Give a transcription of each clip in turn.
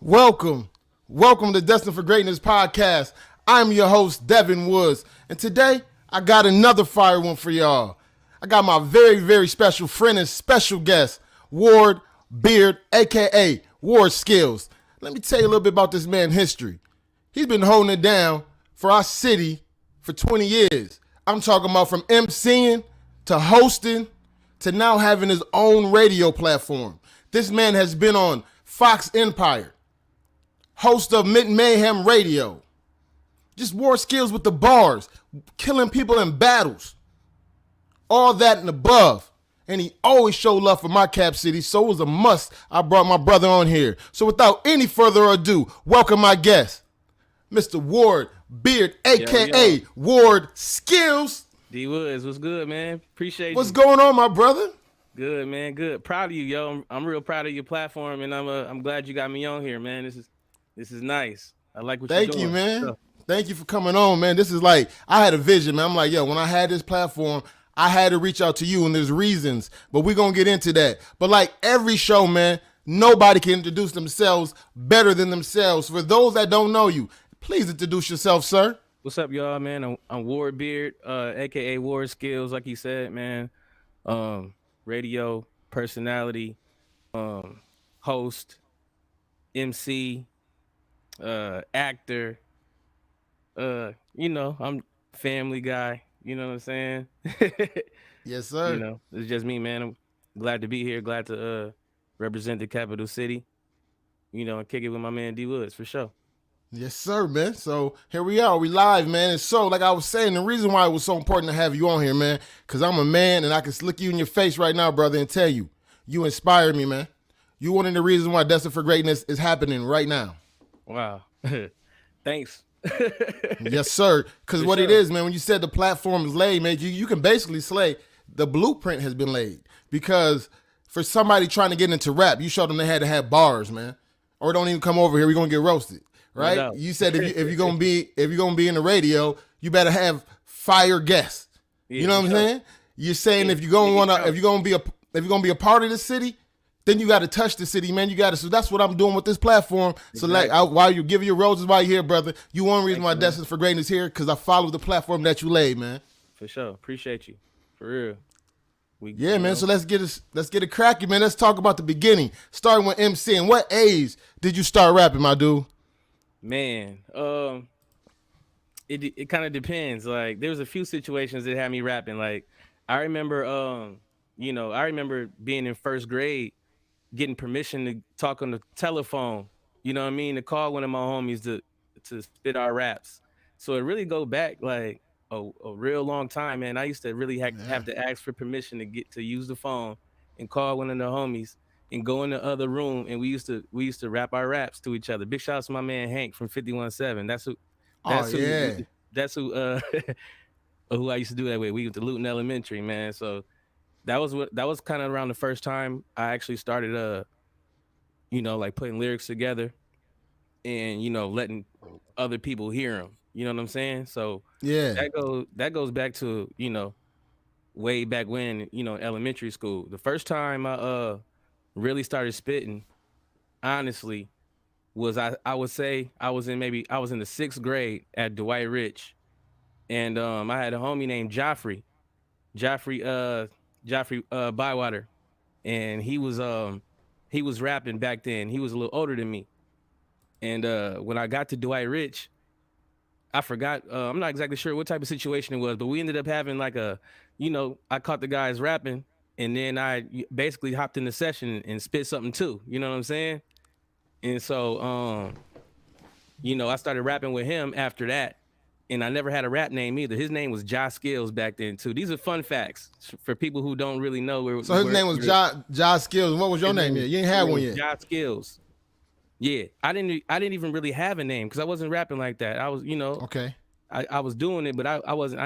Welcome. Welcome to Destined for Greatness podcast. I'm your host, Devin Woods. And today, I got another fire one for y'all. I got my very, very special friend and special guest, Ward Beard, a.k.a. Ward Skillz. Let me tell you a little bit about this man's history. He's been holding it down for our city for 20 years. I'm talking about from MCing to hosting to now having his own radio platform. This man has been on Fox Empire, host of Mitten Mayhem Radio. Just Ward Skillz with the bars, killing people in battles. All that and above. And he always showed love for my cap city, so it was a must I brought my brother on here. So without any further ado, welcome my guest, Mr. Ward Beard, a.k.a. Ward Skillz. D Woods, what's good, man? Appreciate you. What's going on, my brother? Good, man. Good. Proud of you, yo. I'm real proud of your platform, and I'm glad you got me on here, man. This is nice. I like what you're doing. Thank you, man. Thank you for coming on, man. This is like, I had a vision, man. I'm like, yo, when I had this platform, I had to reach out to you, and there's reasons, but we're going to get into that. But like every show, man, nobody can introduce themselves better than themselves. For those that don't know you, please introduce yourself, sir. What's up, y'all, man? I'm Ward Beard, a.k.a. Ward Skillz, like you said, man. Radio personality, host, MC, actor. I'm family guy. You know what I'm saying? Yes, sir. You know, it's just me, man. I'm glad to be here. Glad to represent the capital city. You know, and kick it with my man D Woods for sure. Yes, sir, man. So here we are. We live, man. And so, like I was saying, the reason why it was so important to have you on here, man, because I'm a man and I can look you in your face right now, brother, and tell you, you inspired me, man. You one of the reasons why Destined for Greatness is happening right now. Wow. Thanks. Yes, sir. Because what it is, man, when you said the platform is laid, man, you can basically say the blueprint has been laid. Because for somebody trying to get into rap, you showed them they had to have bars, man. Or don't even come over here. We're going to get roasted. Right? No. You said if you're gonna be in the radio, you better have fire guests. Yeah, you know what I'm saying? You're saying if you're gonna be a part of the city, then you got to touch the city, man. You got to. So that's what I'm doing with this platform. So like, while you give your roses while you're here, brother, you one reason why Destined for Greatness here because I follow the platform that you laid, man. For sure, appreciate you, for real. Man. So let's get it cracking, man. Let's talk about the beginning, starting with MCing. What age did you start rapping, my dude? Man, it kind of depends. Like, there was a few situations that had me rapping. Like, I remember, I remember being in first grade, getting permission to talk on the telephone. You know what I mean? To call one of my homies to spit our raps. So it really go back like a real long time, man. I used to really have to ask for permission to get to use the phone and call one of the homies. And go in the other room, and we used to rap our raps to each other. Big shout out to my man Hank from 51.7. That's who who I used to do that with. We went to Luton Elementary, man. So that was kind of around the first time I actually started like putting lyrics together and letting other people hear them. You know what I'm saying? So yeah, that goes back to way back when elementary school. The first time I really started spitting, honestly, was I would say I was in the 6th grade at Dwight Rich, and I had a homie named Joffrey Bywater, and he was rapping back then. He was a little older than me, and when I got to Dwight Rich, I forgot. I'm not exactly sure what type of situation it was, but we ended up having like I caught the guys rapping. And then I basically hopped in the session and spit something too. You know what I'm saying? And so, I started rapping with him after that. And I never had a rap name either. His name was Josh Skillz back then too. These are fun facts for people who don't really know. So his name was Josh Skillz. What was your name yet? You ain't had one yet. Josh Skillz. Yeah, I didn't even really have a name because I wasn't rapping like that. I was, okay. I was doing it, but I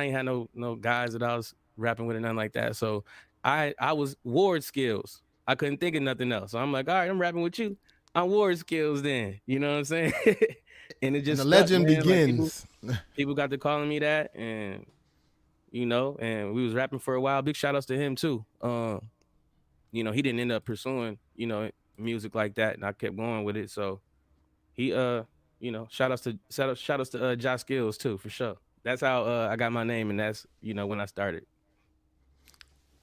ain't had no guys that I was rapping with or nothing like that. So I was Ward Skillz. I couldn't think of nothing else. So I'm like, all right, I'm rapping with you. I'm Ward Skillz then. You know what I'm saying? And it just the legend begins. Like people got to calling me that, and and we was rapping for a while. Big shout outs to him too. He didn't end up pursuing, music like that, and I kept going with it. So, he shout outs to Josh Skillz too, for sure. That's how I got my name, and that's when I started.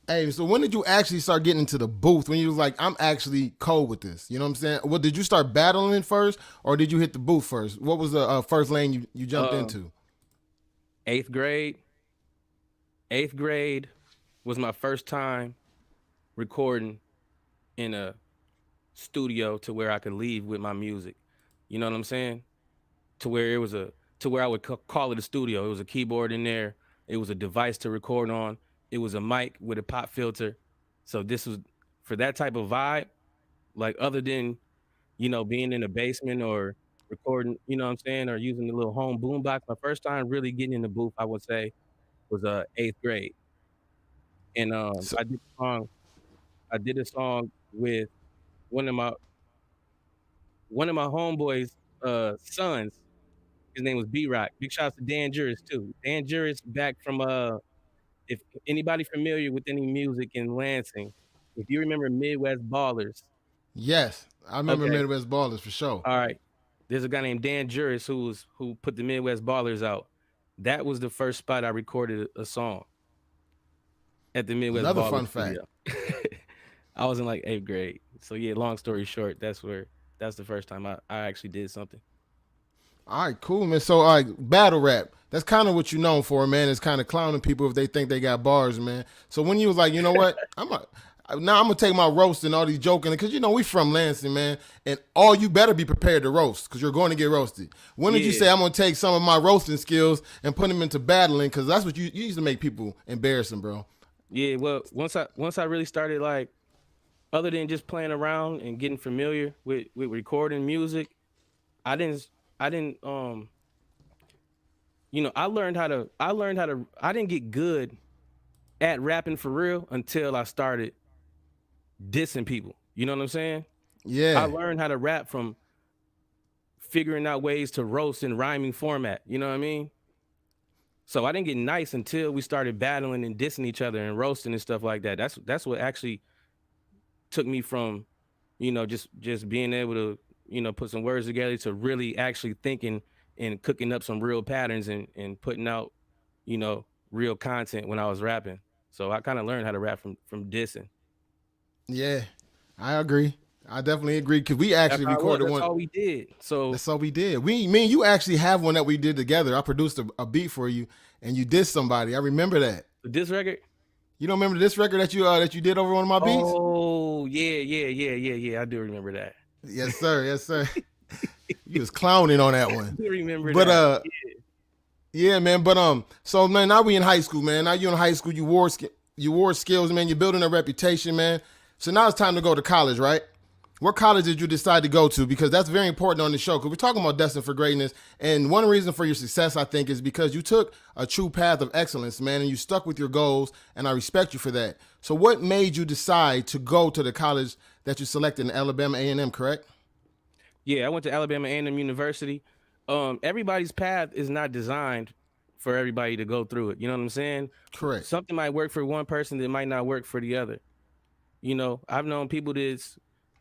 Hey, so when did you actually start getting into the booth? When you was like, I'm actually cold with this. You know what I'm saying? Well, did you start battling first, or did you hit the booth first? What was the first lane you jumped into? Eighth grade. Eighth grade was my first time recording in a studio to where I could leave with my music. You know what I'm saying? To where I would call it a studio. It was a keyboard in there. It was a device to record on. It was a mic with a pop filter. So this was for that type of vibe. Like other than being in a basement or recording, you know what I'm saying, or using the little home boombox. My first time really getting in the booth, I would say, was eighth grade, and So, I did a song with one of my homeboys' sons. His name was B Rock. Big shout out to Dan Juris too. Dan Juris back from if anybody familiar with any music in Lansing, if you remember Midwest Ballers. yes, I remember Okay. Midwest Ballers for sure. All right. There's a guy named Dan Juris who put the Midwest Ballers out. That was the first spot I recorded a song at the Midwest Another Ballers fun fact. studio. I was in like eighth grade. So yeah, long story short, that's the first time I actually did something. All right, cool, man. So, all right, battle rap. That's kind of what you're known for, man. Is kind of clowning people if they think they got bars, man. So when you was like, you know what, now I'm gonna take my roast and all these joking, because we from Lansing, man, and all you better be prepared to roast, because you're going to get roasted. When did you Yeah. say I'm gonna take some of my roasting skills and put them into battling? Because that's what you used to make people embarrassing, bro. Yeah, well, once I really started, like, other than just playing around and getting familiar with recording music, I didn't I didn't I didn't get good at rapping for real until I started dissing people. You know what I'm saying? I Yeah, learned how to rap from figuring out ways to roast in rhyming format. You know what I mean? So I didn't get nice until we started battling and dissing each other and roasting and stuff like that. That's what actually took me from, just being able to, put some words together to really actually thinking and cooking up some real patterns and putting out, real content when I was rapping. So I kind of learned how to rap from dissing. yeah, I agree. I definitely agree, because we That's actually how it was. recorded That's one. all we did. So That's all we did. Me and you actually have one that we did together. I produced a beat for you, and you did somebody. I remember that. this record. You don't remember this record that you did over one of my beats? Oh yeah. I do remember that. Yes, sir. Yes, sir. You was clowning on that I one. do remember But that. yeah, man. But so man, now we in high school, man. Now you in high school. You wore skills, man. You're building a reputation, man. So now it's time to go to college, right? What college did you decide to go to? Because that's very important on the show, because we're talking about Destined for Greatness. And one reason for your success, I think, is because you took a true path of excellence, man, and you stuck with your goals, and I respect you for that. So what made you decide to go to the college that you selected in Alabama A&M, correct? Yeah, I went to Alabama A&M University. Everybody's path is not designed for everybody to go through it. You know what I'm saying? Correct. Something might work for one person that might not work for the other. I've known people that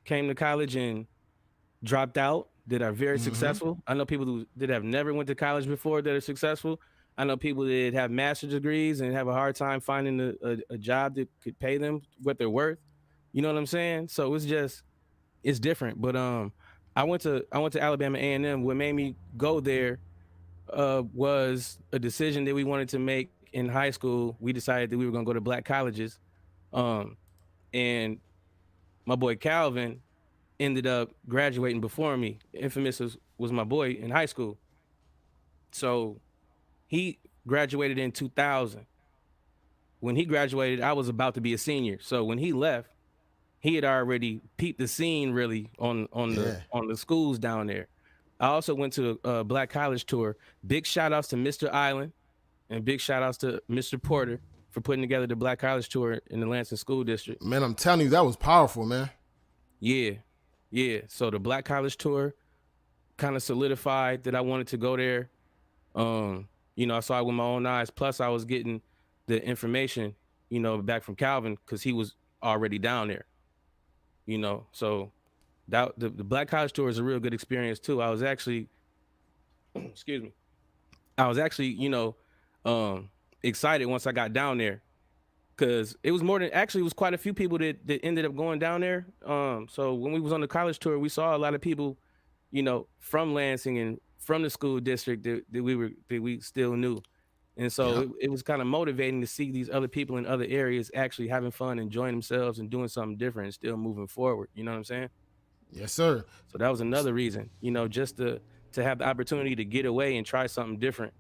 came to college and dropped out that are very successful. I know people that have never went to college before that are successful. I know people that have master's degrees and have a hard time finding a job that could pay them what they're worth. You know what I'm saying? So it's different. But I went to Alabama A&M. What made me go there was a decision that we wanted to make in high school. We decided that we were going to go to black colleges, um, and my boy Calvin ended up graduating before me. Infamous was my boy in high school, so he graduated in 2000. When he graduated, I was about to be a senior. So when he left, he had already peeped the scene really Yeah. on the schools down there. I also went to a black college tour. Big shout outs to Mr. Island and big shout outs to Mr. Porter for putting together the black college tour in the Lansing School District. Man, I'm telling you, that was powerful, man. Yeah. Yeah. So the black college tour kind of solidified that I wanted to go there. I saw it with my own eyes. Plus I was getting the information, back from Calvin because he was already down there. So That the Black College Tour is a real good experience too. I was actually, excuse me, I was actually, excited once I got down there, because it was more than, actually it was quite a few people that ended up going down there. So when we was on the college tour, we saw a lot of people, from Lansing and from the school district that we still knew. And so Yeah. it was kind of motivating to see these other people in other areas actually having fun, enjoying themselves and doing something different and still moving forward. You know what I'm saying? Yes, sir. So that was another reason, just to have the opportunity to get away and try something different.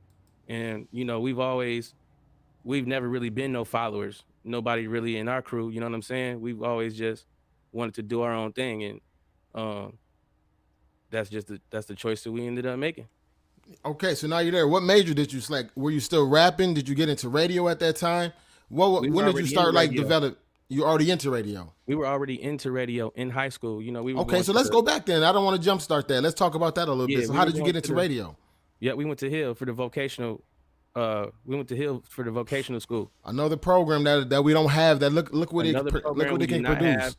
And, we've never really been no followers. Nobody really in our crew, you know what I'm saying? We've always just wanted to do our own thing. And um that's the choice that we ended up making. Okay, so now you're there. What major did you select? Were you still rapping? Did you get into radio at that time? We When were did you already into start like radio. develop? You already into radio. We were already into radio in high school. We were Okay, going so to let's the go back then. I don't want to jumpstart that. Let's talk about that a little yeah, bit. So we how were did you going get to into the radio? yeah, we went to Hill for the vocational we went to Hill for the vocational school. Another program that we don't have. That look what Another look program what we it do can not produce. have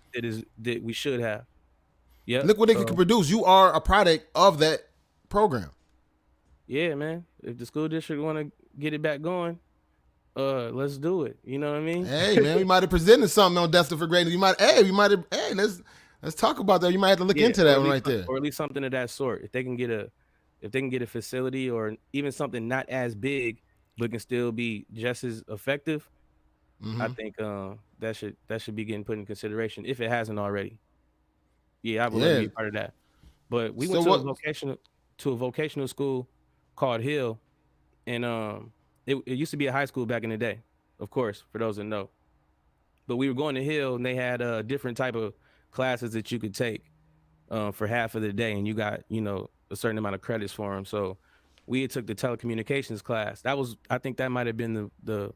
that we should have. Yep. Look what it can So produce. You are a product of that program. yeah, man. If the school district want to get it back going, let's do it. You know what I mean? Hey man, we might have presented something on Destined for Greatness. Let's talk about that. You might have to look Yeah, into that one right there. or at least something of that sort. If they can get a facility or even something not as big but can still be just as effective, I Hmm. think that should be getting put in consideration if it hasn't already. Yeah, I would love to Yeah. be a part of that. But we So went what? to a vocational school called Hill, and it used to be a high school back in the day, of course, for those that know. But we were going to Hill, and they had different type of classes that you could take for half of the day, and you got a certain amount of credits for them. So we had took the telecommunications class. I think that might have been the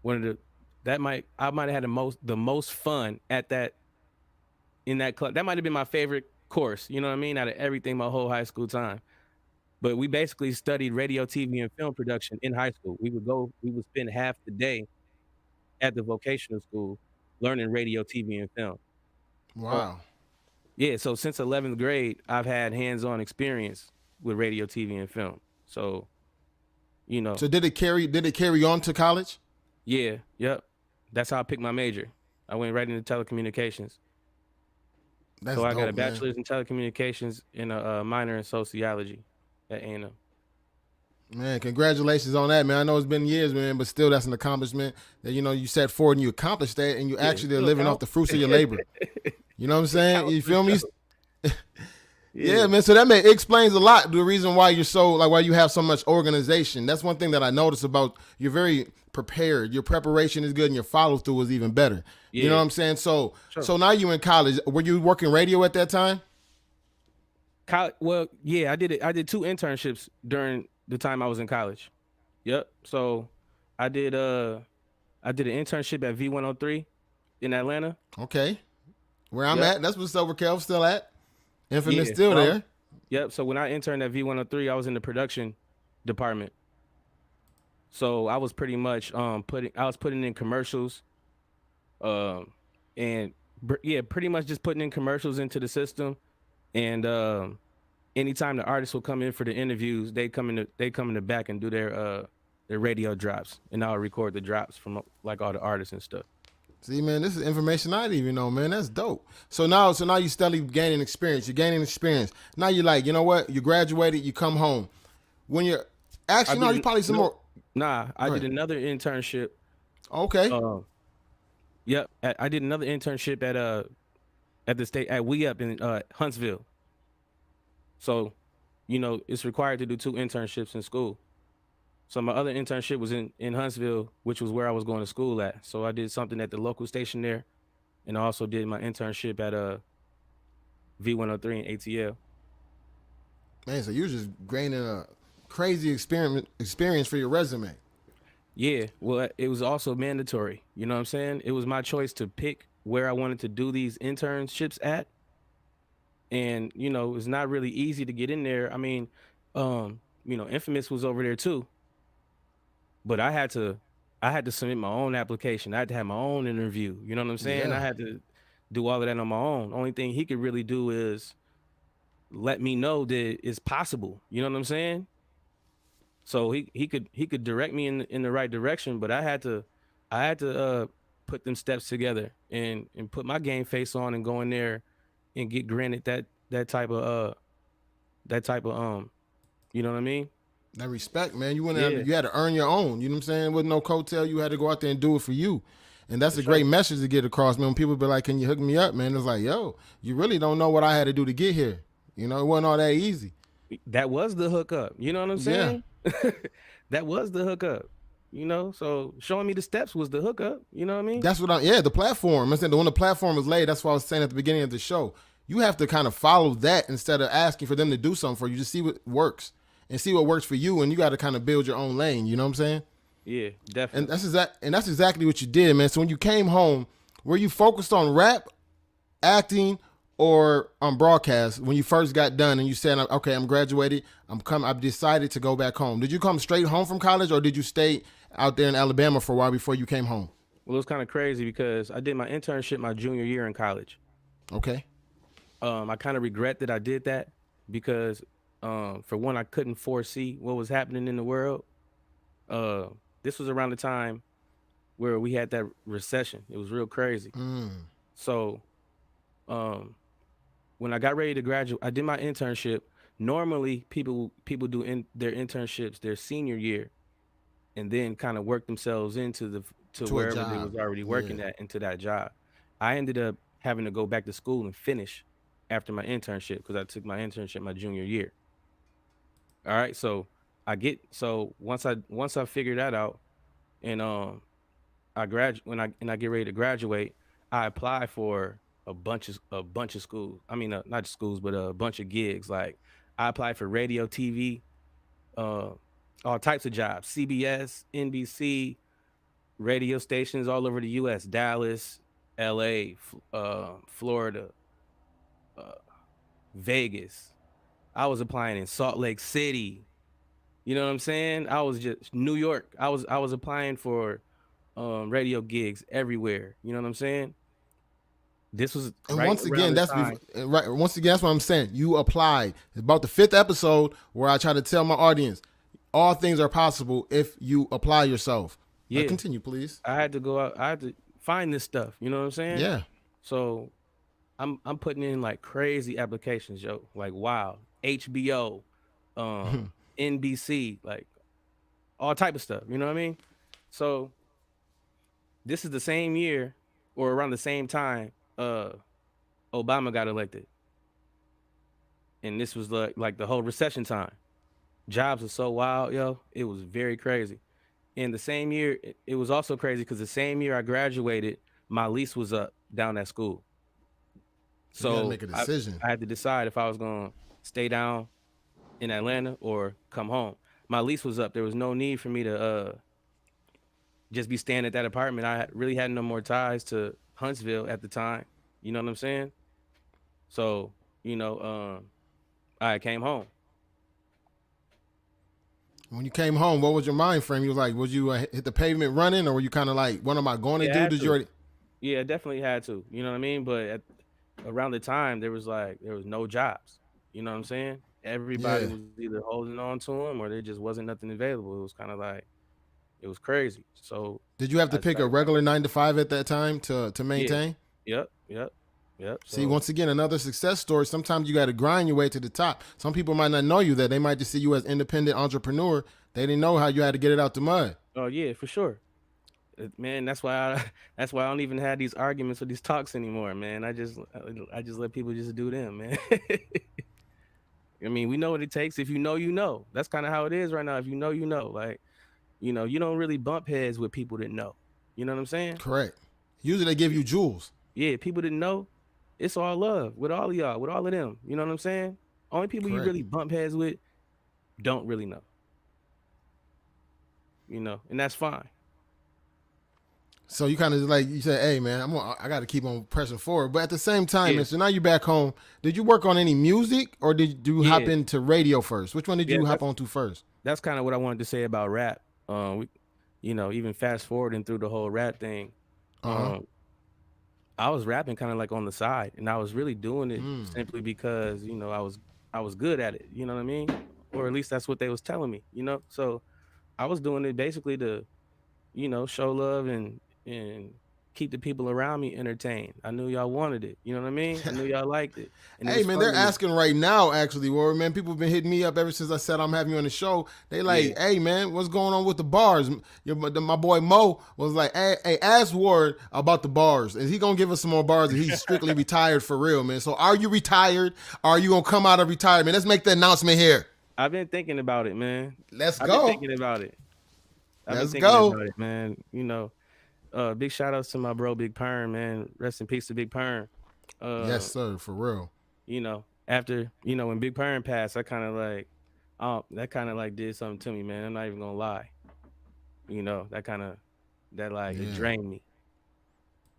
one of the I might have had the most fun at that in that class. That might have been my favorite course. You know what I mean? Out of everything, my whole high school time. But we basically studied radio, TV, and film production in high school. We would spend half the day at the vocational school learning radio, TV, and film. So Wow. yeah, so since 11th grade, I've had hands-on experience with radio, TV, and film. So, you know, So did it carry on to college? yeah, yep. That's how I picked my major. I went right into telecommunications. That's So I got a dope, man. bachelor's in telecommunications and a minor in sociology at A&M. Man, congratulations on that, man. I know it's been years, man, but still, that's an accomplishment that you set forward and you accomplished that, and you Yeah, actually are still living off count. the fruits of your labor. You know what I'm It saying? counts You for feel me? sure. Yeah, Yeah. man. So it explains a lot. The reason why you're so why you have so much organization. That's one thing that I noticed about you're very prepared. Your preparation is good, and your follow through is even better. You know Yeah, what I'm saying? So sure. so now you in college. Were you working radio at that time? Well, yeah, I did it. I did two internships during the time I was in college. Yep. So I did I did an internship at V103 in Atlanta. Okay, where I'm Yep. at. That's where Silver Kel's still at. Infamous Yeah. still there. So when I interned at V103, I was in the production department. So I was pretty much putting in commercials, um and yeah, pretty much just putting in commercials into the system. And anytime the artists will come in for the interviews, they come in the back and do their radio drops, and I'll record the drops from like all the artists and stuff. See, man, this is information I didn't even know, man. That's dope. So now you steadily gaining experience. You're gaining experience. Now you're like, you know what? You graduated. You come home. When you're I actually no, did you probably some no, more. nah, I Go did ahead. another internship. Okay. Um, yep, I did another internship at the state at We Up in Huntsville. So, it's required to do two internships in school. So my other internship was in Huntsville, which was where I was going to school at. So I did something at the local station there, and I also did my internship at V103 and ATL. Man, so you're just gaining a crazy experience for your resume. Yeah, well, it was also mandatory. You know what I'm saying? It was my choice to pick where I wanted to do these internships at, and it's not really easy to get in there. I mean, Infamous was over there too, but I had to submit my own application. I had to have my own interview. You know what I'm saying? Yeah. I had to do all of that on my own. Only thing he could really do is let me know that it's possible. You know what I'm saying? So he could direct me in the right direction, but I had to put them steps together and put my game face on and go in there and get granted that type of you know what I mean? That respect, man. You went Yeah, you had to earn your own. You know what I'm saying? With no coattail, you had to go out there and do it for you. And that's for a great sure. message to get across, man. When people be like, "Can you hook me up, man?" It's like, yo, you really don't know what I had to do to get here. You know, it wasn't all that easy. That was the hookup. You know what I'm Yeah. saying? That was the hookup. You know, so showing me the steps was the hookup. You know what I mean? That's what yeah, the platform. I said when the platform is laid, that's what I was saying at the beginning of the show. You have to kind of follow that instead of asking for them to do something for you. Just see what works and see what works for you, and you got to kind of build your own lane. You know what I'm saying? Yeah, And definitely. that's exactly what you did, man. So when you came home, were you focused on rap, acting, or on broadcast when you first got done and you said, okay, I'm graduated, I've decided to go back home? Did you come straight home from college or did you stay out there in Alabama for a while before you came home? Well, it was kind of crazy because I did my internship my junior year in college. Okay. I kind of regret that I did that because, for one, I couldn't foresee what was happening in the world. Uh, this was around the time where we had that recession. It was real crazy. Mm. So, um, when I got ready to graduate, I did my internship. Normally, people do their internships their senior year, and then kind of work themselves into to To a wherever they job. was already Yeah. working at into that job. I ended up having to go back to school and finish after my internship because I took my internship my junior year. All right, so once I figured that out and when I get ready to graduate, I apply for a bunch of schools. I mean, not just schools, but a bunch of gigs. Like I applied for radio, TV, uh, all types of jobs, CBS, NBC, radio stations all over the U.S., Dallas, L.A., Florida, uh, Vegas. I was applying in Salt Lake City. You know what I'm saying? I was just New York. I was applying for radio gigs everywhere. You know what I'm saying? This was And right once around again, the that's time. right. Once again, that's what I'm saying. You applied. It's about the fifth episode where I try to tell my audience all things are possible if you apply yourself. Yeah, Continue, please. I had to go out. I had to find this stuff. You know what I'm saying? Yeah. So I'm putting in like crazy applications, yo. Like wow, HBO, um, NBC, like all type of stuff. You know what I mean? So this is the same year or around the same time Obama got elected, and this was like the whole recession time. Jobs were so wild, yo. It was very crazy. And the same year, it was also crazy because the same year I graduated, my lease was up down at school. You got to So make a I, decision. I had to decide if I was going to stay down in Atlanta or come home. My lease was up. There was no need for me to just be staying at that apartment. Really had no more ties to Huntsville at the time. You know what I'm saying? So, you know, I came home. When you came home, what was your mind frame? You was like, was you hit the pavement running, or were you kind of like, what am I going to Yeah, I do? had Did you to. already? Yeah, definitely had to. You know what I mean? But around the time, there was no jobs. You know what I'm saying? Everybody Yeah. was either holding on to them or there just wasn't nothing available. It was kind of like it was crazy. So Did you have I to pick a decided, regular 9 to 5 at that time to yeah, maintain? yep, yep, yep. See, So once again, another success story. Sometimes you got to grind your way to the top. Some people might not know you that. They might just see you as independent entrepreneur. They didn't know how you had to get it out the mud. oh yeah, for sure. Man, that's why that's why I don't even have these arguments or these talks anymore, man. I just let people just do them, man. I mean, we know what it takes. If you know, you know. That's kind of how it is right now. If you know, you know. Like, you don't really bump heads with people that know. You know what I'm saying? Correct. Usually they give you jewels. Yeah, people that know, it's all love with all of y'all, with all of them. You know what I'm saying? Only people you Correct. really bump heads with don't really know. And that's fine. So you kind of like you said, "Hey man, I got to keep on pressing forward." But at the same time, Yeah, and so now you're back home. Did you work on any music, or did you hop yeah, into radio first? Which one did yeah. you hop That's onto first? that's kind of what I wanted to say about rap. Even fast forwarding through the whole rap thing. Uh huh. Um, I was rapping kind of like on the side, and I was really doing it simply because, you know, I was good at it. You know what I mean? Or at least that's what they was telling me. You know, so I was doing it basically to, you know, show love and keep the people around me entertained. I knew y'all wanted it. You know what I mean? I knew y'all liked it. And it Hey was man, fun they're to me. asking right now, actually, Ward, man. People have been hitting me up ever since I said I'm having you on the show. They like, Yeah. hey man, what's going on with the bars? My boy Mo was like, hey, ask Ward about the bars. Is he gonna give us some more bars? And he's strictly retired for real, man. So are you retired? Are you gonna come out of retirement? Let's make the announcement here. I've been thinking about it, man. Let's I've been go. thinking about it. I've been Let's thinking go. about it, man. You know, big shout outs to my bro Big Perm, man. Rest in peace to Big Perm. Yes, sir, for real. You know, after, you know, when Big Perm passed, I kind of like, that kind of like did something to me, man. I'm not even gonna lie. You know, that like it drained me.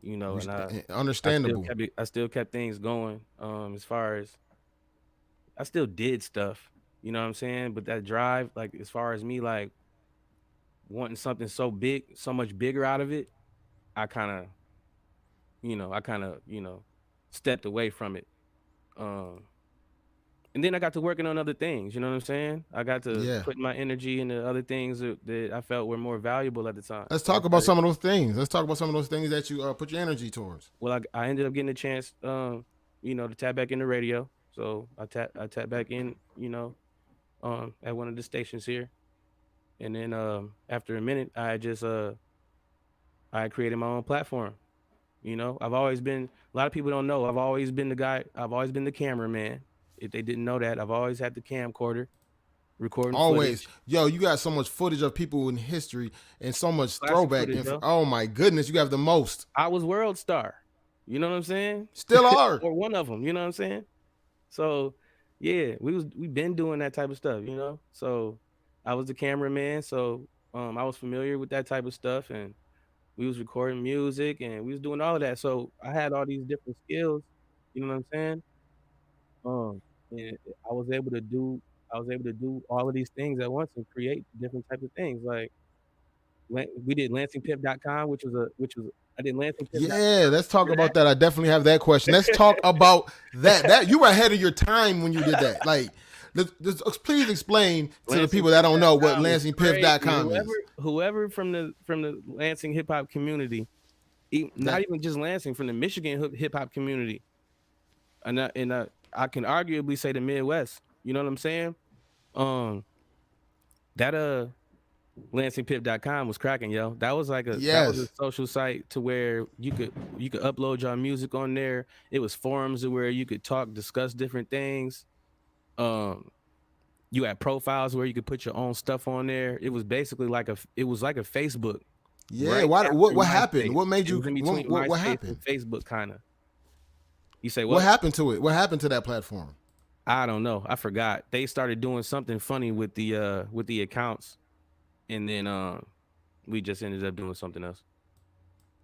You know, and Understandable. I still kept things going. As far as I still did stuff, you know what I'm saying? But that drive, like as far as me like wanting something so big, so much bigger out of it, I kind of, you know, stepped away from it. And then I got to working on other things, you know what I'm saying? I got to put my energy into other things that I felt were more valuable at the time. Let's talk about some of those things. Let's talk about some of those things that you put your energy towards. Well, I ended up getting a chance, you know, to tap back in the radio. So I tap back in, you know, at one of the stations here. And then after a minute, I created my own platform. You know, I've always been, a lot of people don't know, I've always been the cameraman. If they didn't know that, I've always had the camcorder recording Always. footage. Yo, you got so much footage of people in history and so much Classic throwback. footage, yo. Oh my goodness, you have the most. I was world star. You know what I'm saying? Still are. Or one of them, you know what I'm saying? So, yeah, we been doing that type of stuff, you know? So, I was the cameraman, so I was familiar with that type of stuff, and we was recording music and we was doing all of that. So, I had all these different skills, you know what I'm saying? And I was able to do all of these things at once and create different types of things. Like we did lansingpip.com, which was I did lansingpip.com. Yeah, let's talk about that. I definitely have that question. Let's talk about that. That you were ahead of your time when you did that. Like, let's please explain to the people that don't know what lansingpip.com is. Whoever from the Lansing hip hop community, not even just Lansing, from the Michigan hip hop community, and I can arguably say the Midwest. You know what I'm saying? That lansingpip.com was cracking, yo. That was like that was a social site to where you could upload your music on there. It was forums where you could discuss different things. You had profiles where you could put your own stuff on there. It was basically like a Facebook. Yeah. Right? What happened? What made you? What happened? Facebook kind of. You say what? What happened to it? What happened to that platform? I don't know. I forgot. They started doing something funny with the accounts, and then we just ended up doing something else.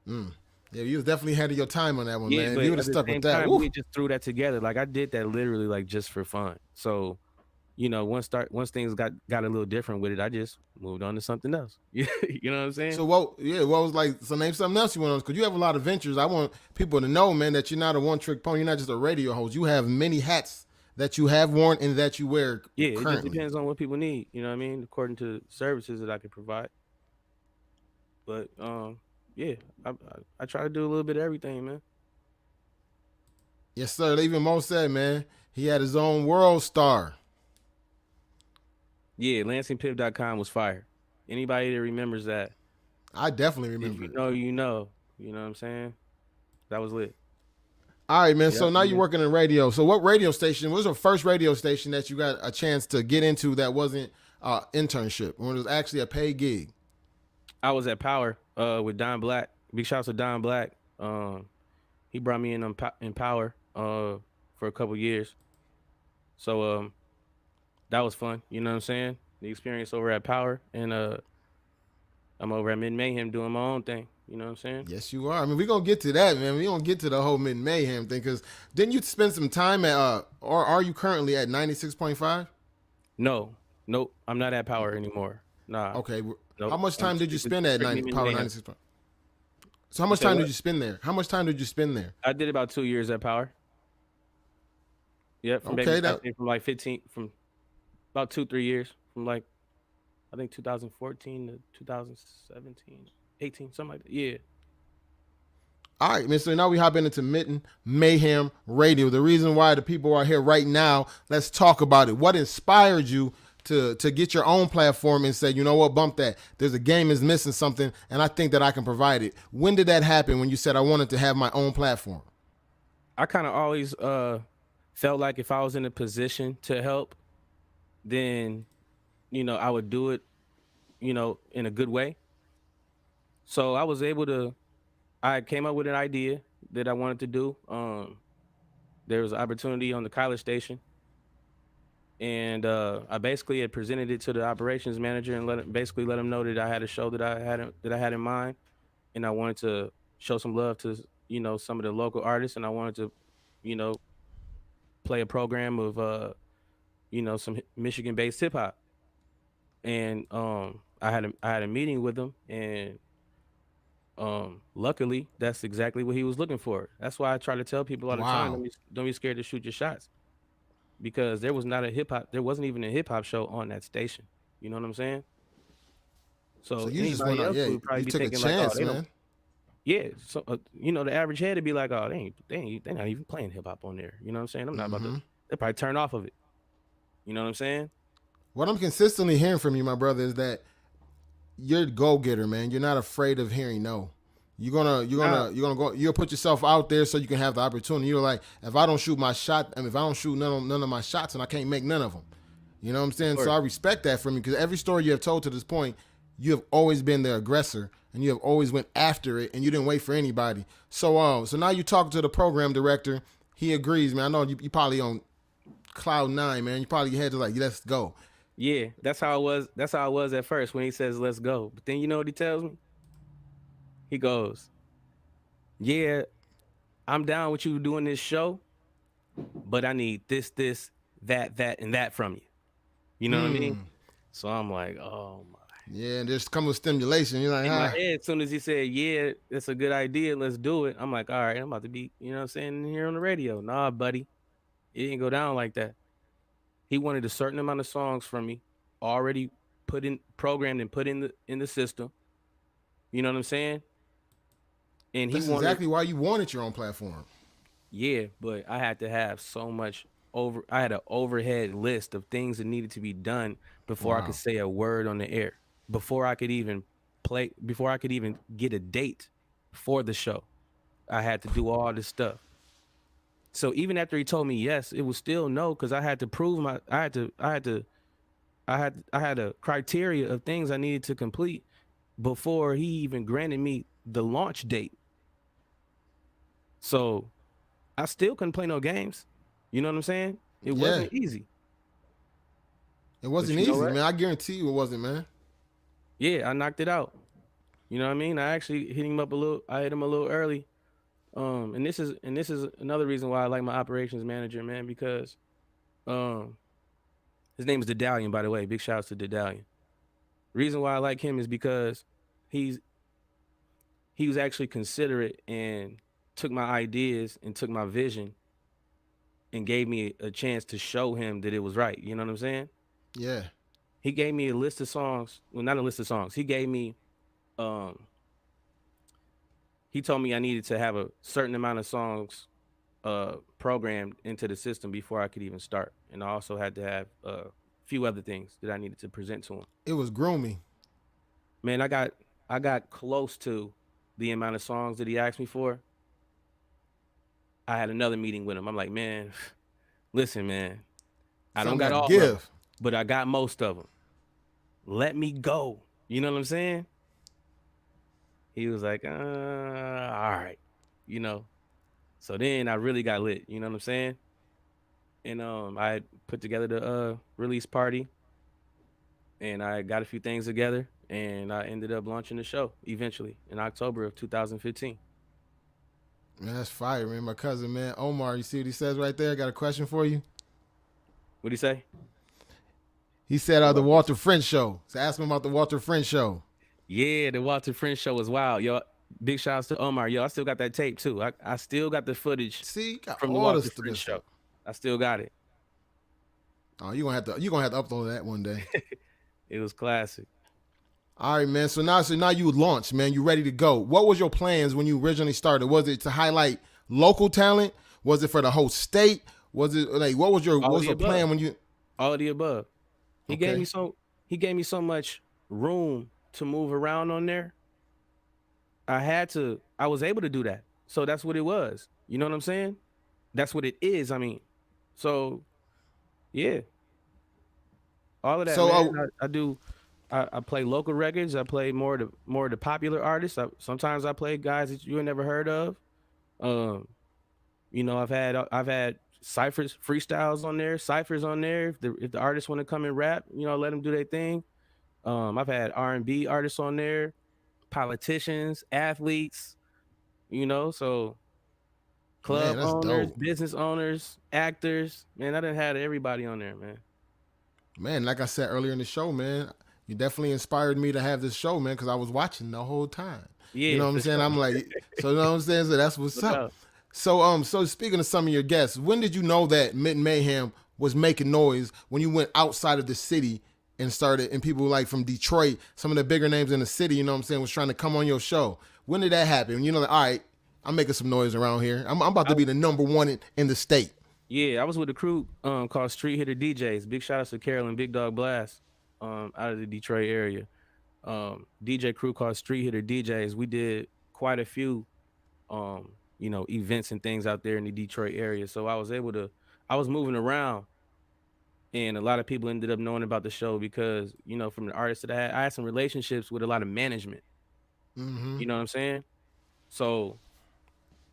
Yeah, you was definitely ahead of your time on that one, man. But You would have stuck with that. We just threw that together. Like I did that literally like just for fun. So, you know, once things got a little different with it, I just moved on to something else. You know what I'm saying? So what was like? So name something else you went on, because you have a lot of ventures. I want people to know, man, that you're not a one-trick pony. You're not just a radio host. You have many hats that you have worn and that you wear. Yeah, currently. It just depends on what people need. You know what I mean? According to services that I can provide. But yeah, I try to do a little bit of everything, man. Yes, sir. Even Mo said, man, he had his own world star. Yeah, lansingpip.com was fire. Anybody that remembers that, I definitely remember. If you know, you know. You know what I'm saying? That was lit. All right, man. So now you're working in radio. So what radio station was your first radio station that you got a chance to get into that wasn't internship, when it was actually a paid gig? I was at Power with Don Black. Big shouts to Don Black. He brought me in Power for a couple years. So that was fun. You know what I'm saying? The experience over at Power, and I'm over at Mitten Mayhem doing my own thing. You know what I'm saying? Yes, you are. I mean, we're going to get to that, man. We're going to get to the whole Mitten Mayhem thing, because didn't you spend some time at, or are you currently at 96.5? No. Nope. I'm not at Power anymore. Nah. Okay. Nope. How much time did you spend at Power 96? So how much time did you spend there? How much time did you spend there? I did about 2 years at Power. Yep, from from like 15, from about 2-3 years, from like I think 2014 to 2017, 18, something like that. Yeah. All right, man. So now we hop into Mitten Mayhem Radio. The reason why the people are here right now, let's talk about it. What inspired you to get your own platform and say, you know what, bump that. There's a game is missing something, and I think that I can provide it. When did that happen when you said I wanted to have my own platform? I kind of always felt like if I was in a position to help, then, I would do it, in a good way. So I came up with an idea that I wanted to do. There was an opportunity on the college station, and I basically had presented it to the operations manager and let him know that I had a show that I had in mind, and I wanted to show some love to some of the local artists, and I wanted to play a program of some Michigan-based hip hop, and I had a meeting with him, and luckily that's exactly what he was looking for. That's why I try to tell people all the time, don't be scared to shoot your shots, because there wasn't even a hip hop show on that station. You know what I'm saying? So you just went out, would probably took thinking a chance, like, man. Yeah, so the average head would be like, oh, they not even playing hip hop on there. You know what I'm saying? I'm not about to. They probably turn off of it. You know what I'm saying? What I'm consistently hearing from you, my brother, is that you're a go-getter, man. You're not afraid of hearing no. You're gonna you'll put yourself out there so you can have the opportunity. You're like, if I don't shoot my shot, if I don't shoot none of my shots, and I can't make none of them. You know what I'm saying? Sure. So I respect that from you, because every story you have told to this point, you have always been the aggressor, and you have always went after it, and you didn't wait for anybody. So now you talk to the program director. He agrees, man. I know you probably on cloud 9, man. You probably had to like, let's go. Yeah, that's how it was. That's how it was at first when he says, let's go. But then you know what he tells me? He goes, yeah, I'm down with you doing this show, but I need this, that, and that from you. You know what I mean? So I'm like, oh my. Yeah, and there's come with stimulation. You're like, in my head, as soon as he said, yeah, it's a good idea, let's do it, I'm like, all right, I'm about to be, you know what I'm saying, here on the radio. Nah, buddy, it didn't go down like that. He wanted a certain amount of songs from me, already programmed and put in the system. You know what I'm saying? And that's exactly why you wanted your own platform. Yeah, but I had to have so much I had an overhead list of things that needed to be done before I could say a word on the air, before I could even get a date for the show. I had to do all this stuff. So even after he told me yes, it was still no, because I had to prove I had a criteria of things I needed to complete before he even granted me the launch date. So I still couldn't play no games. You know what I'm saying? It wasn't easy. It wasn't easy, man. I guarantee you it wasn't, man. Yeah, I knocked it out. You know what I mean? I actually hit him a little early. And this is another reason why I like my operations manager, man, because his name is Dedalion, by the way. Big shout out to Dedalion. Reason why I like him is because he was actually considerate and took my ideas and took my vision and gave me a chance to show him that it was right. You know what I'm saying? Yeah. He gave me a list of songs. Well, not a list of songs. He gave me, he told me I needed to have a certain amount of songs programmed into the system before I could even start. And I also had to have a few other things that I needed to present to him. It was grooming. Man, I got close to the amount of songs that he asked me for. I had another meeting with him. I'm like, man, listen, man, I don't got all of them, but I got most of them. Let me go. You know what I'm saying? He was like, all right, you know. So then I really got lit. You know what I'm saying? And I put together the release party, and I got a few things together, and I ended up launching the show eventually in October of 2015. Man, that's fire, man. My cousin, man, Omar, you see what he says right there? I got a question for you. What'd he say? He said the Walter French show. So ask him about the Walter French show. Yeah, the Walter French show was wild. Yo, Big shout outs to Omar. Yo, I still got that tape too. I still got the footage See, you got from the all Walk this the to Fringe good show. stuff. I still got it. Oh, you gonna have to upload that one day. It was classic. All right, man. So now you launched, man. You ready to go. What was your plans when you originally started? Was it to highlight local talent? Was it for the whole state? Was it like what was All of the the above. plan when you? All of the above. He gave Okay. me so much room to move around on there. I was able to do that. So that's what it was. You know what I'm saying? That's what it is. I mean, so yeah, all of that, So man. I play local records. I play more of the popular artists. Sometimes I play guys that you ain't never heard of. Um, I've had ciphers, freestyles on there, ciphers on there. If the artists want to come and rap, let them do their thing. I've had R&B artists on there, politicians, athletes. So man, club that's owners, dope. business owners, actors. Man, I done had everybody on there, man. Man, like I said earlier in the show, man, you definitely inspired me to have this show, man, because I was watching the whole time. You Yeah, know what I'm for saying? sure. I'm like, so you know what I'm saying? So that's what's No up. doubt. So speaking of some of your guests, when did you know that Mitten Mayhem was making noise when you went outside of the city and started, and people like from Detroit, some of the bigger names in the city, you know what I'm saying, was trying to come on your show? When did that happen? You know, like, all right, I'm making some noise around here. I'm about to I, be the number one in the state. yeah, I was with a crew called Street Hitter DJs. Big shout outs to Carol and Big Dog Blast out of the Detroit area. DJ crew called Street Hitter DJs. We did quite a few events and things out there in the Detroit area. So I was moving around, and a lot of people ended up knowing about the show because, from the artists that I had some relationships with a lot of management. Mm-hmm. You know what I'm saying? So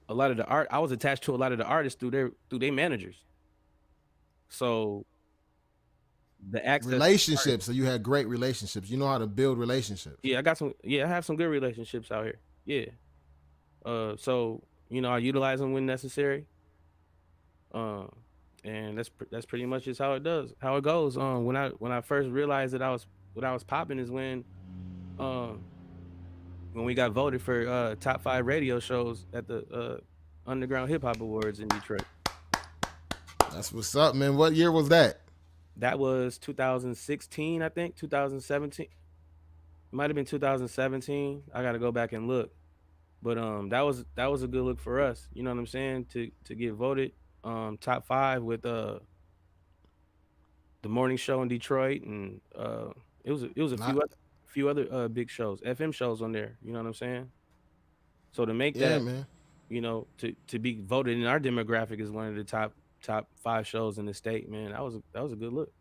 a lot of the art, I was attached to a lot of the artists through their managers. So the access to the artists, Relationships. So you had great relationships. You know how to build relationships. yeah, I have some good relationships out here. Yeah. So I utilize them when necessary. Um, and that's pretty much just how it goes. When I first realized that what I was popping is um when we got voted for top 5 radio shows at the Underground Hip Hop Awards in Detroit. That's what's up, man. What year was that? That was 2016, I think, 2017. It might have been 2017. I got to go back and look. But that was a good look for us. You know what I'm saying? To get voted top 5 with the morning show in Detroit, and it was a Not, few other big shows, FM shows on there. You know what I'm saying? So to make yeah, that, man. to be voted in our demographic is one of the top 5 shows in the state, man. That was a good look.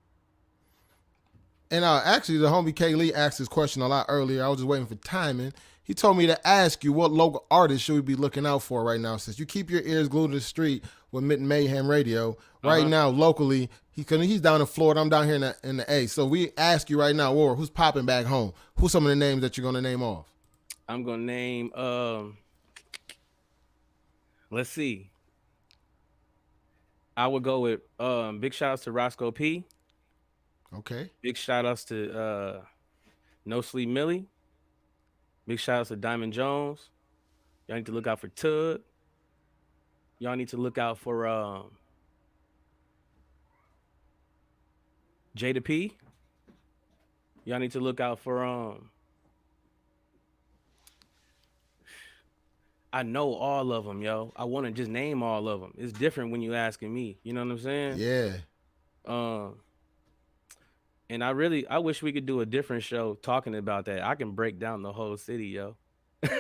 And actually, the homie K Lee asked this question a lot earlier. I was just waiting for timing. He told me to ask you what local artists should we be looking out for right now, since you keep your ears glued to the street with Mitten Mayhem Radio. Right Uh-huh. now, locally, he's down in Florida. I'm down here in the A. So we ask you right now, War, who's popping back home? Who's some of the names that you're gonna name off? I'm gonna name let's see. I would go with big shout outs to Roscoe P. Okay. Big shout outs to No Sleep Millie. Big shout outs to Diamond Jones. Y'all need to look out for Tug. Y'all need to look out for Jada P. Y'all need to look out for I know all of them, yo. I want to just name all of them. It's different when you asking me. You know what I'm saying? Yeah. Um, and I wish we could do a different show talking about that. I can break down the whole city, yo.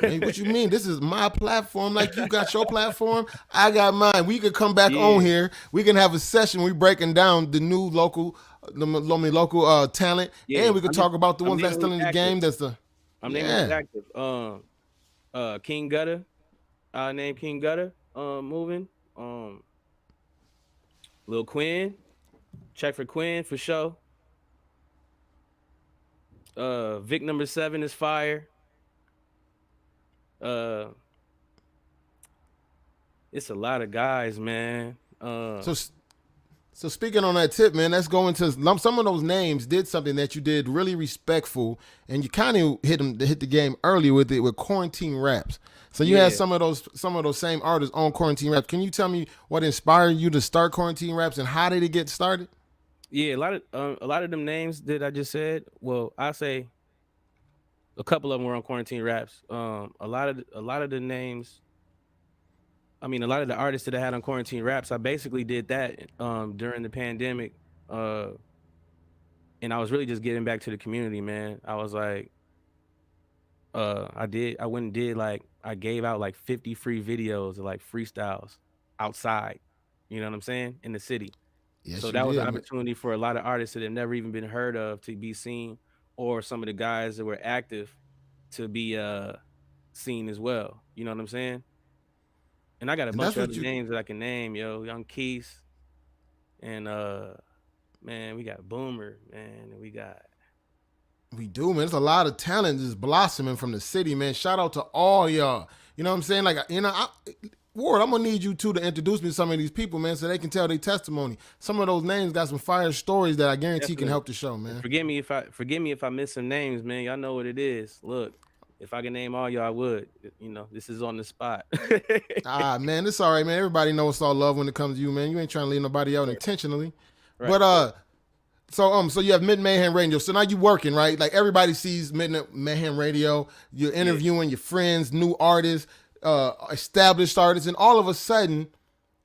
Man, what you mean? This is my platform. Like you got your platform, I got mine. We could come back on Yeah, here. We can have a session. We breaking down the new local talent, yeah. and we could talk about the I'm ones that's naming still who's in the active. game. That's the I'm naming who's yeah. active. King Gutter. I named King Gutter. Moving. Lil Quinn. Check for Quinn for sure. Vic number 7 is fire. Uh, it's a lot of guys, man. So So speaking on that tip, man, let's go into some of those names did something that you did really respectful, and you kind of hit the game early with it with quarantine raps. So you had Yeah, some of those same artists on quarantine raps. Can you tell me what inspired you to start quarantine raps and how did it get started? yeah. A lot of them names that I just said. Well, I say a couple of them were on quarantine raps. A lot of the names. I mean, a lot of the artists that I had on quarantine raps. I basically did that during the pandemic. Uh, and I was really just getting back to the community, man. I was like, I went and did like I gave out like 50 free videos of like freestyles outside. You know what I'm saying? In the city. Yes, So you that was an did, man. opportunity for a lot of artists that have never even been heard of to be seen, or some of the guys that were active to be seen as well. You know what I'm saying? And I got a And bunch that's of what other you names that I can name, yo, Young Keith, and man, we got Boomer, man, and we got we do, man. There's a lot of talent just blossoming from the city, man. Shout out to all y'all. You know what I'm saying? Like, Ward, I'm gonna need you two to introduce me to some of these people, man, so they can tell their testimony. Some of those names got some fire stories that I guarantee can definitely. help the show, And man. forgive me if I miss some names, man. Y'all know what it is. Look, if I can name all y'all, I would. This is on the spot. Ah, man, it's all right, man. Everybody knows it's all love when it comes to you, man. You ain't trying to leave nobody out Right, intentionally. right, But of course. so you have Mitten Mayhem Radio. So now you working, right? Like everybody sees Mitten Mayhem Radio. You're Yeah. interviewing your friends, new artists, established artists, and all of a sudden,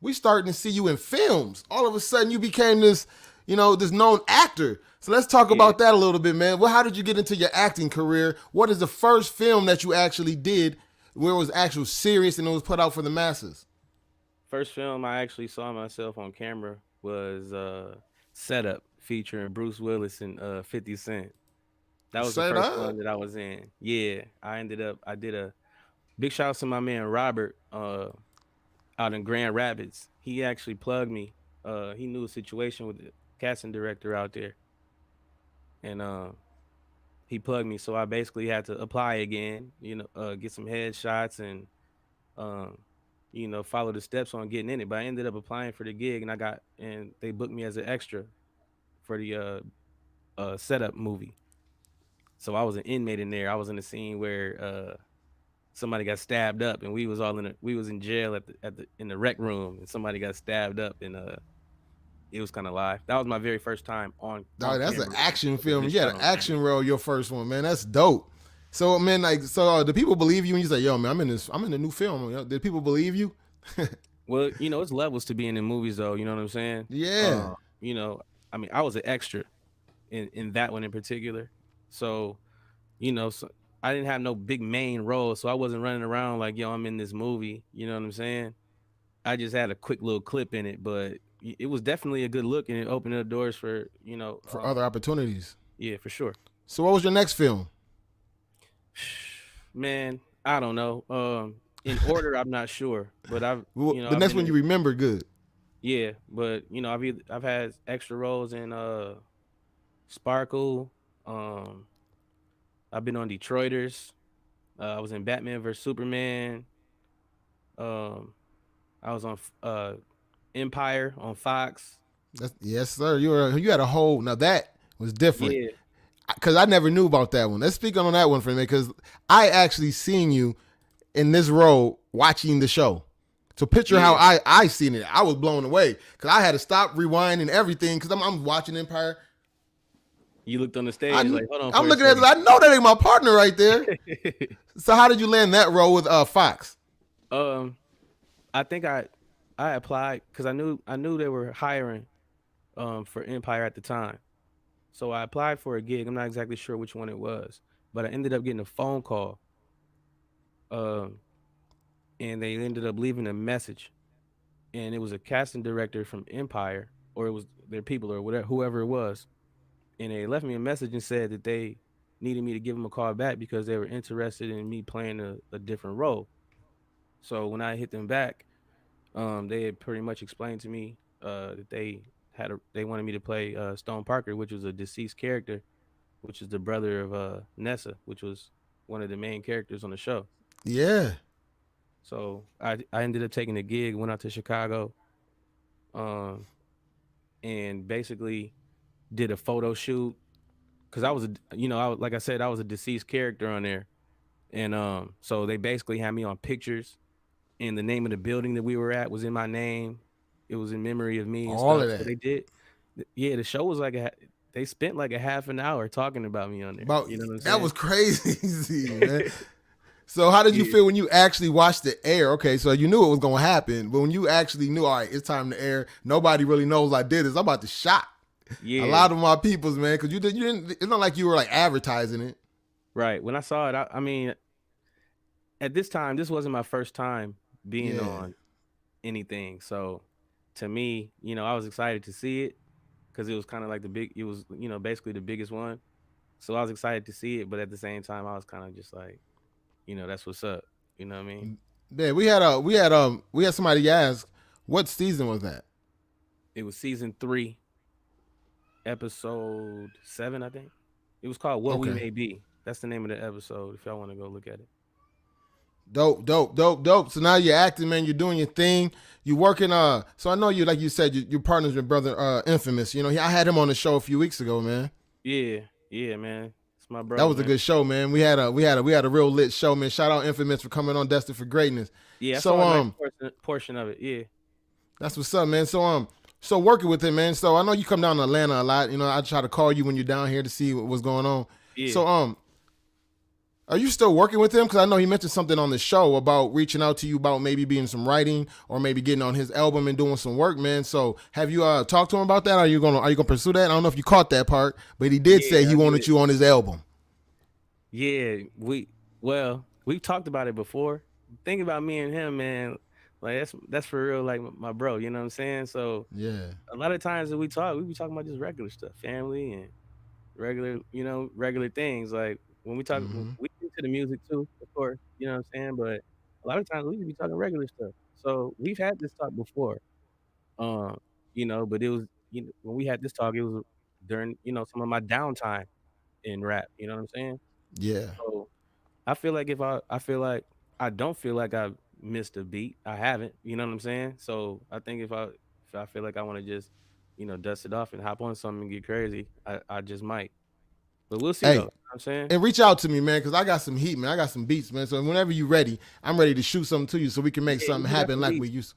we starting to see you in films. All of a sudden, you became this known actor. So let's talk Yeah. about that a little bit, man. Well, how did you get into your acting career? What is the first film that you actually did where it was actual serious and it was put out for the masses? First film I actually saw myself on camera was Setup, featuring Bruce Willis and 50 Cent. That was the Say first that. one that I was in. Yeah. I did a big shout out to my man Robert out in Grand Rapids. He actually plugged me. He knew a situation with the casting director out there, and he plugged me. So I basically had to apply again. Get some headshots and um, follow the steps on getting in it. But I ended up applying for the gig, and they booked me as an extra for the setup movie. So I was an inmate in there. I was in a scene where somebody got stabbed up, and we was in jail in the rec room, and somebody got stabbed up, and it was kind of live. That was my very first time on Dog, that's an camera action with film. this You had shot an on camera. action role your first one, man. That's dope. So, man, the people believe you when you say, "Yo, man, I'm in the new film." Did people believe you? Well, it's levels to being in movies, though. You know what I'm saying? Yeah. Uh, you know, I mean, I was an extra in that one in particular, so so I didn't have no big main role, so I wasn't running around like, yo, I'm in this movie. You know what I'm saying? I just had a quick little clip in it, but it was definitely a good look, and it opened the doors for For other opportunities. yeah, for sure. So, what was your next film? Man, I don't know. In order, I'm not sure, but The I've next been one you in, remember good. yeah, but I've had extra roles in Sparkle. Um, I've been on Detroiters. I was in Batman vs Superman. Um, I was on Empire on Fox. Yes, sir. You had a whole. Now that was different Yeah, because I never knew about that one. Let's speak on that one for a minute because I actually seen you in this role watching the show. So picture how yeah. I seen it. I was blown away because I had to stop, rewind, and everything because I'm watching Empire. You looked on the I, stage like, hold on I'm for a looking at it. second. I know that ain't my partner right there. So how did you land that role with Fox? um, I think I applied because I knew they were hiring for Empire at the time. So I applied for a gig. I'm not exactly sure which one it was, but I ended up getting a phone call. Um, and they ended up leaving a message, and it was a casting director from Empire, or it was their people, or whatever, whoever it was, and they left me a message and said that they needed me to give them a call back because they were interested in me playing a different role. So when I hit them back, they had pretty much explained to me that they wanted me to play Stone Parker, which was a deceased character, which is the brother of Nessa, which was one of the main characters on the show. Yeah. So I ended up taking a gig, went out to Chicago, um, and basically did a photo shoot because I was, like I said, I was a deceased character on there, and so they basically had me on pictures, and the name of the building that we were at was in my name. It was in memory of me and All of stuff. So that. they did, yeah. The show was like they spent like a half an hour talking about me on there. About You know what I'm that saying? was crazy, man. So how did you feel when you actually watched the air? Okay, so you knew it was gonna happen, but when you actually knew, all right, it's time to air. Nobody really knows I did this. I'm about to shock Yeah. a lot of my peoples, man, because you didn't. It's not like you were like advertising it. Right. When I saw it, I mean, at this time, this wasn't my first time being Yeah. on anything. So to me, I was excited to see it because it was kind of like it was, basically the biggest one. So I was excited to see it, but at the same time, I was kind of just like, that's what's up. You know what I mean? Yeah, we had somebody ask, what season was that? It was season 3, episode 7, I think. It was called What We Okay. May Be. That's the name of the episode if y'all want to go look at it. Dope. So now you're acting, man. You're doing your thing. You working. So I know you, like you said, your partner's with brother Infamous. I had him on the show a few weeks ago, man. Yeah, man. It's my brother. That was a good show, man. We had a real lit show, man. Shout out Infamous for coming on Destined for Greatness. Yeah, I saw a nice portion of it. Yeah, that's what's up, man. So working with him, man. So I know you come down to Atlanta a lot. I try to call you when you're down here to see what's going on. Yeah. So are you still working with him? Because I know he mentioned something on the show about reaching out to you about maybe being some writing or maybe getting on his album and doing some work, man. So have you talked to him about that? Are you gonna pursue that? I don't know if you caught that part, but he did say he wanted you on his album. Yeah, we've talked about it before. Think about me and him, man. Like that's for real, like my bro. You know what I'm saying? So yeah, a lot of times that we be talking about just regular stuff, family and regular things. Like when we talk, we get to the music too, of course. You know what I'm saying? But a lot of times we be talking regular stuff. So we've had this talk before. But it was when we had this talk, it was during some of my downtime in rap. You know what I'm saying? yeah. So I feel like I don't feel like I missed a beat. I haven't. You know what I'm saying? So I think if I feel like I want to just dust it off and hop on something and get crazy, I just might. But we'll see though. You know what I'm saying? And reach out to me, man, because I got some heat, man. I got some beats, man. So whenever you're ready, I'm ready to shoot something to you so we can make something happen like we used to.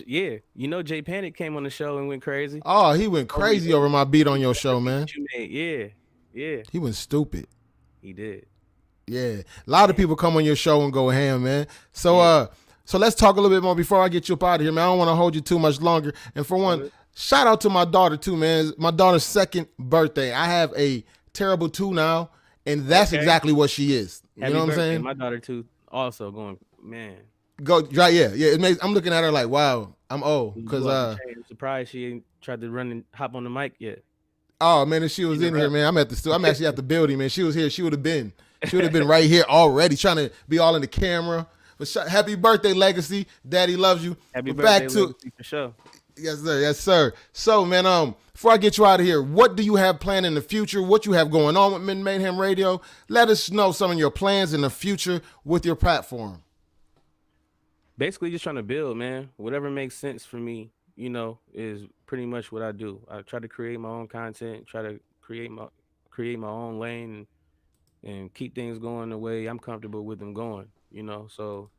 Yeah. J Panic came on the show and went crazy. Oh, he went crazy over my beat on your show, man. Yeah. He went stupid. He did. Yeah. A lot of people come on your show and go ham, man. So so let's talk a little bit more before I get you up out of here, man. I don't want to hold you too much longer. And for one, shout out to my daughter too, man. It's my daughter's 2nd birthday. I have a terrible 2 now, and that's exactly what she is. You know what I'm saying? My daughter too, also going, man. Go right, yeah. It makes, I'm looking at her like, wow, I'm old because I'm surprised she ain't tried to run and hop on the mic yet. Oh man, if she was in here, man, I'm actually at the building, man. She was here, she would have been right here already, trying to be all in the camera. But happy birthday, Legacy. Daddy loves you. Happy birthday, Legacy, for sure. Yes, sir. So, man, before I get you out of here, what do you have planned in the future? What you have going on with Mitten Mayhem Radio? Let us know some of your plans in the future with your platform. Basically, just trying to build, man. Whatever makes sense for me, is pretty much what I do. I try to create my own content, try to create my own lane, and keep things going the way I'm comfortable with them going. So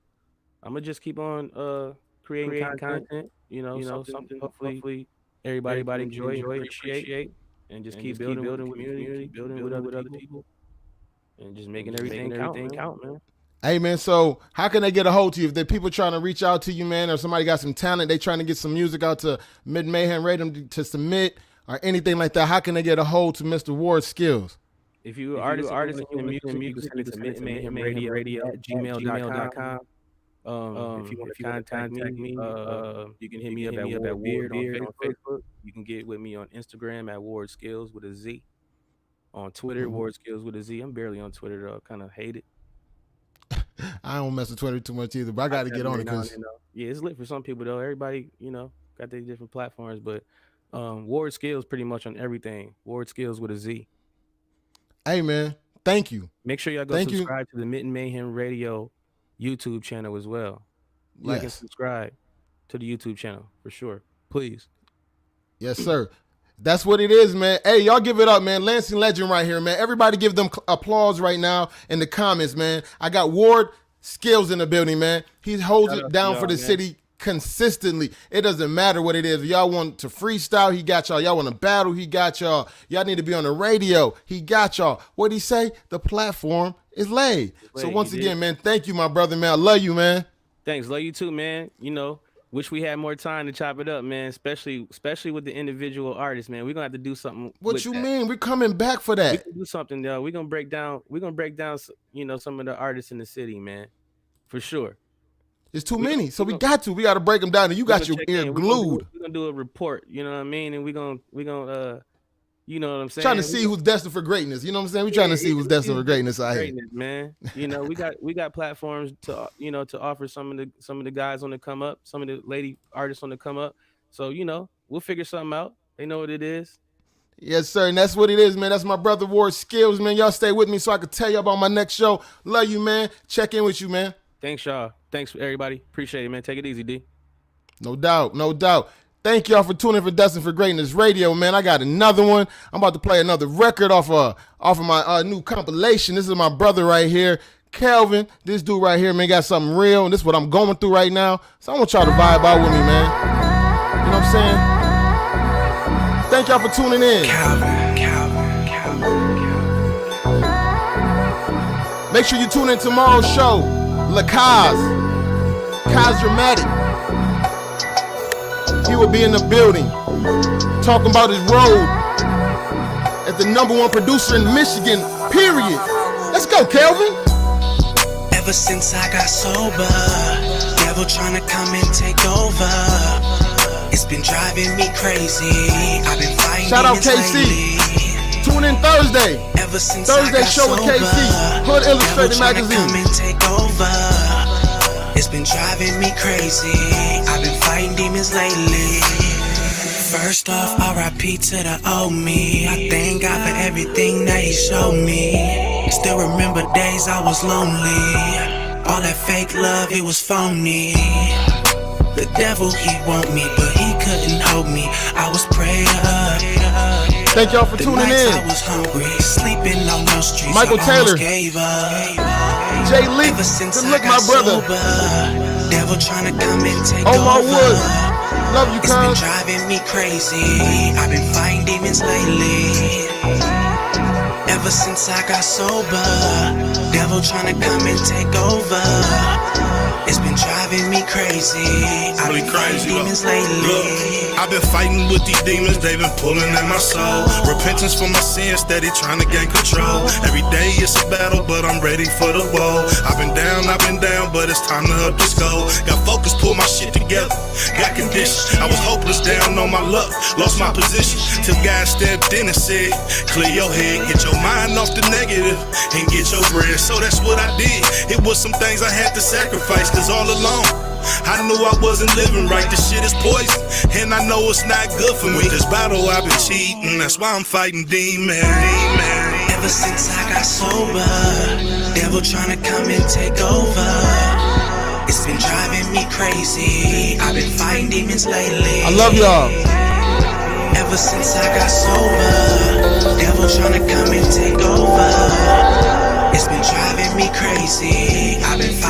I'm gonna just keep on creating content. Something hopefully everybody enjoy, appreciate, and just keep building with the community, keep building with other people, and just making everything count, man. Hey, man, so how can they get a hold to you? If there are people trying to reach out to you, man, or somebody got some talent, they trying to get some music out to Mitten Mayhem Radio to submit or anything like that, how can they get a hold to Mr. Ward Skillz? If you are artist in music, you can send it to Mitten Mayhem Radio at gmail.com. If you want to contact me, you can hit me up at Ward on Facebook. You can get with me on Instagram at Ward Skillz with a Z. On Twitter, Ward Skillz with a Z. I'm barely on Twitter though. I kind of hate it. I don't mess with Twitter too much either, but I got to get on it because it's lit for some people though. Everybody, got their different platforms, but Ward Skillz pretty much on everything. Ward Skillz with a Z. Hey, man, thank you. Make sure y'all go subscribe to the Mitten Mayhem Radio YouTube channel as well. Like and subscribe to the YouTube channel for sure. Please. Yes, sir. That's what it is, man. Hey, y'all give it up, man. Lansing legend right here, man. Everybody give them applause right now in the comments, man. I got Ward Skillz in the building, man. He holds it down for the city consistently. It doesn't matter what it is. If y'all want to freestyle, he got y'all. Y'all want to battle, he got y'all. Y'all need to be on the radio, he got y'all. What'd he say? The platform is laid. So once again, man, thank you, my brother, man. I love you, man. Thanks. Love you too, man. You know, wish we had more time to chop it up, man, especially with the individual artists, man. We're going to have to do something. What you mean? We're coming back for that. We can do something, though. We're going to break down, you know, some of the artists in the city, man. For sure. It's too many, so we got to break them down. And you got your ear glued. We're gonna do a report, you know what I mean, and we're gonna, you know what I'm saying. Trying to see who's destined for greatness. You know what I'm saying. We're trying to see who's destined for greatness out here, man. You know, we got platforms to, you know, to offer some of the guys on the come up, some of the lady artists on the come up. So you know, we'll figure something out. They know what it is. Yes, sir, and that's what it is, man. That's my brother Ward Skillz, man. Y'all stay with me so I can tell you about my next show. Love you, man. Check in with you, man. Thanks, y'all. Thanks, everybody. Appreciate it, man. Take it easy, D. No doubt, no doubt. Thank y'all for tuning for Destined for Greatness Radio, man. I got another one. I'm about to play another record off of my new compilation. This is my brother right here, Kelvin. This dude right here, man, got something real, and this is what I'm going through right now. So I want y'all to vibe out with me, man. You know what I'm saying? Thank y'all for tuning in. Make sure you tune in tomorrow's show. Kaz Dramatic. He will be in the building talking about his road as the #1 producer in Michigan, period. Let's go, Kelvin. Ever since I got sober, devil trying to come and take over. It's been driving me crazy. I've been fighting. Shout out KC. Tune in Thursday. Ever since Thursday show with KC, Hood Illustrated Magazine. Come and take over. It's been driving me crazy. I've been fighting demons lately. First off, R.I.P. to the old me. I thank God for everything that he showed me. Still remember days I was lonely. All that fake love, it was phony. The devil, he want me, but he couldn't hold me. I was prayed up. Thank y'all for tuning in. I was hungry, sleeping on no streets. Michael Taylor, gave up. Jay Lee, good look, my brother. Devil trying to come and take Omar over. Woods, love you, It's been cuz. driving me crazy. I've been fighting demons lately. Ever since I got sober, devil trying to come and take over. It's been driving me crazy. I've been fighting demons lately. Look, I've been fighting with these demons, they've been pulling at my soul. Repentance for my sins, steady trying to gain control. Every day it's a battle, but I'm ready for the woe. I've been down, but it's time to up the score. Got focus, pull my shit together, got conditions. I was hopeless, down on my luck, lost my position. Till God stepped in and said, clear your head, get your mind off the negative, and get your bread. So that's what I did. It was some things I had to sacrifice, cause all along I knew I wasn't living right. This shit is poison, and I know it's not good for me. This battle I've been cheating, that's why I'm fighting demons. Ever since I got sober, devil trying to come and take over. It's been driving me crazy. I've been fighting demons lately. I love y'all. Ever since I got sober, devil trying to come and take over. It's been driving me crazy. I've been